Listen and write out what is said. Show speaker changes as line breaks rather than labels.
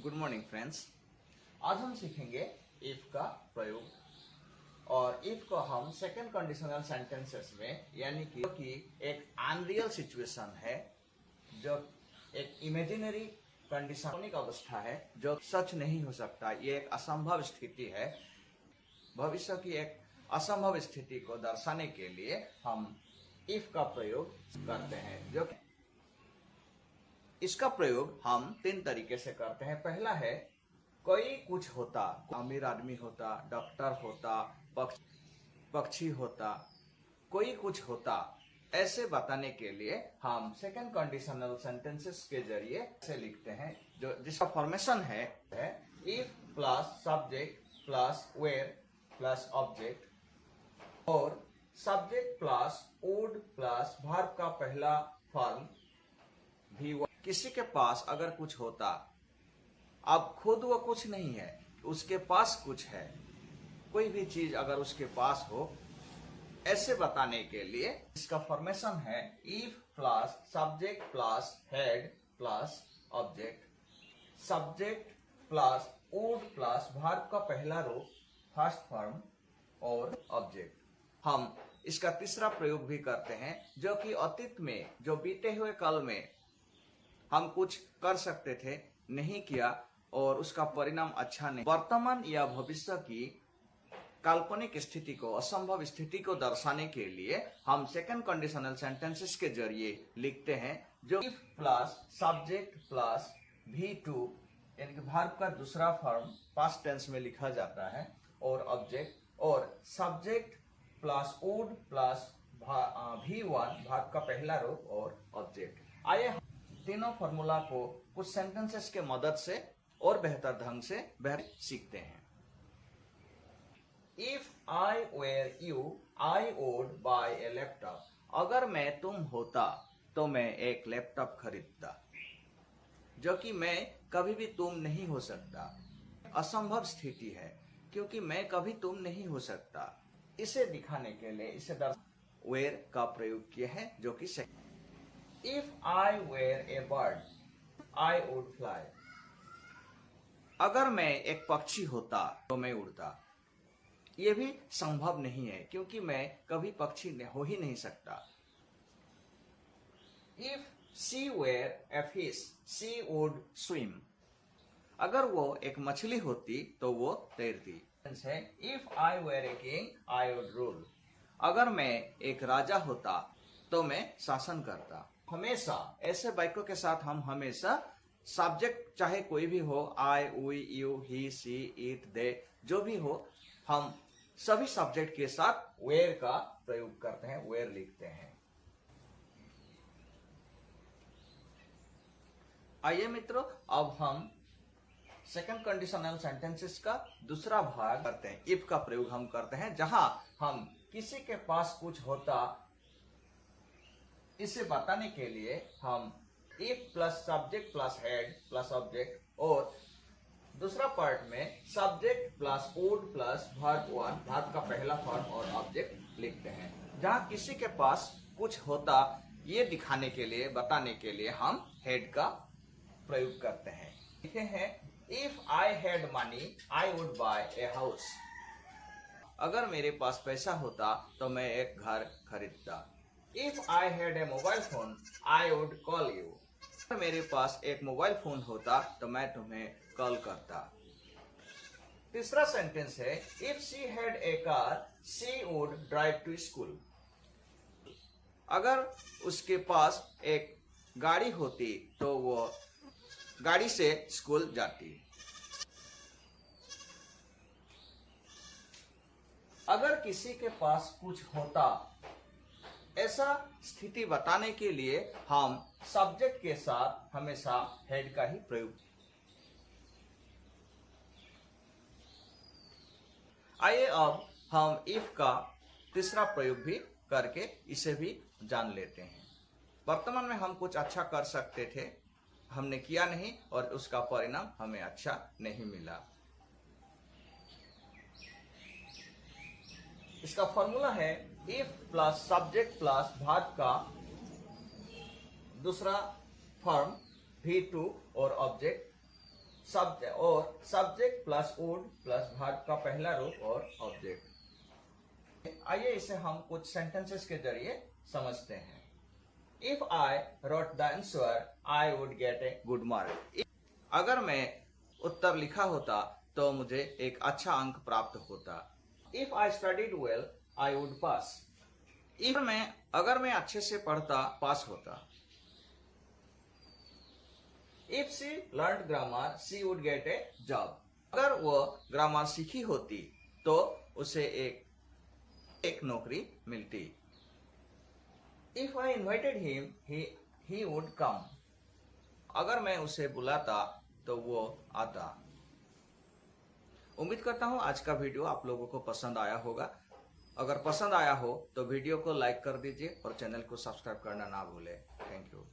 Good morning friends. आज हम सीखेंगे इफ का प्रयोग और इफ को हम सेकंड कंडीशनल सेंटेंसेस में यानी कि एक अनरियल सिचुएशन है, जो एक इमेजिनरी कंडीशन अवस्था है जो सच नहीं हो सकता। ये एक असंभव स्थिति है। भविष्य की एक असंभव स्थिति को दर्शाने के लिए हम इफ का प्रयोग करते हैं। जो इसका प्रयोग हम 3 तरीके से करते हैं। पहला है कोई कुछ होता, अमीर आदमी होता, डॉक्टर होता, पक्षी होता, कोई कुछ होता, ऐसे बताने के लिए हम सेकंड कंडीशनल सेंटेंसेस के जरिए से लिखते हैं, जो जिसका फॉर्मेशन है if plus subject plus were plus object और subject plus would plus verb का पहला फॉर्म भी। किसी के पास अगर कुछ होता, अब खुद वो कुछ नहीं है, उसके पास कुछ है, कोई भी चीज अगर उसके पास हो, ऐसे बताने के लिए इसका फॉर्मेशन है if plus subject plus head plus object, subject plus would plus verb का पहला रूप फर्स्ट फॉर्म और ऑब्जेक्ट। हम इसका तीसरा प्रयोग भी करते हैं, जो कि अतीत में, जो बीते हुए कल में हम कुछ कर सकते थे, नहीं किया और उसका परिणाम अच्छा नहीं। वर्तमान या भविष्य की काल्पनिक स्थिति को, असंभव स्थिति को दर्शाने के लिए हम सेकंड कंडीशनल सेंटेंसेस के जरिए लिखते हैं, जो if plus subject plus V2 यानी कि वर्ब का दूसरा फॉर्म पास्ट टेंस में लिखा जाता है और ऑब्जेक्ट और subject plus would plus V1 verb का पहला रूप और ऑब्जेक्ट। आइए तीनों फॉर्मूला को कुछ सेंटेंसेस के मदद से और बेहतर ढंग से सीखते हैं। If I were you, I would buy a laptop. अगर मैं तुम होता तो मैं एक लैपटॉप खरीदता, जो कि मैं कभी भी तुम नहीं हो सकता। असंभव स्थिति है क्योंकि मैं कभी तुम नहीं हो सकता। इसे दिखाने के लिए इसे वेयर का प्रयोग किया है, जो कि If I were a bird, I would fly. अगर मैं एक पक्षी होता तो मैं उड़ता। ये भी संभव नहीं है क्योंकि मैं कभी पक्षी हो ही नहीं सकता। If she were a fish, she would swim. अगर वो एक मछली होती तो वो तैरती। If I were a king, I would rule. अगर मैं एक राजा होता तो मैं शासन करता। हमेशा ऐसे वाक्यों के साथ हम हमेशा सब्जेक्ट चाहे कोई भी हो, I, we, you, he, she, it, they, जो भी हो, हम सभी सब्जेक्ट के साथ वेयर का प्रयोग करते हैं, वेयर लिखते हैं। आइए मित्रों, अब हम सेकंड कंडीशनल सेंटेंसेस का दूसरा भाग करते हैं। इफ का प्रयोग हम करते हैं, जहां हम किसी के पास कुछ होता, इसे बताने के लिए हम if plus subject plus head plus object और दूसरा पार्ट में subject plus would plus verb 1 verb का पहला फॉर्म और ऑब्जेक्ट लिखते हैं। जहां किसी के पास कुछ होता, ये दिखाने के लिए, बताने के लिए हम हेड का प्रयोग करते हैं। लिखे हैं if I had money I would buy a house. अगर मेरे पास पैसा होता तो मैं एक घर खरीदता। If I had a mobile phone, I would call you. अगर मेरे पास एक मोबाइल फोन होता तो मैं तुम्हें कॉल करता। तीसरा सेंटेंस है If she had a car, she would drive to school. अगर उसके पास एक गाड़ी होती तो वो गाड़ी से स्कूल जाती। अगर किसी के पास कुछ होता, ऐसा स्थिति बताने के लिए हम सब्जेक्ट के साथ हमेशा हेड का ही प्रयोग। आइए अब हम इफ का तीसरा प्रयोग भी करके इसे भी जान लेते हैं। वर्तमान में हम कुछ अच्छा कर सकते थे, हमने किया नहीं और उसका परिणाम हमें अच्छा नहीं मिला। इसका फॉर्मूला है if plus subject plus verb का दूसरा फॉर्म V2 और ऑब्जेक्ट सब्जेक्ट और subject plus would plus verb का पहला रूप और ऑब्जेक्ट। आइए इसे हम कुछ सेंटेंसेस के जरिए समझते हैं। If I wrote the answer I would get a good mark. अगर मैं उत्तर लिखा होता तो मुझे एक अच्छा अंक प्राप्त होता। If I studied well I would पास। अगर मैं अच्छे से पढ़ता पास होता। If she learn grammar she would get A job. अगर वो ग्रामर सीखी होती तो उसे एक नौकरी मिलती। If I invited him he would come. अगर मैं उसे बुलाता तो वो आता। उम्मीद करता हूं आज का वीडियो आप लोगों को पसंद आया होगा। अगर पसंद आया हो तो वीडियो को लाइक कर दीजिए और चैनल को सब्सक्राइब करना ना भूलें। Thank you.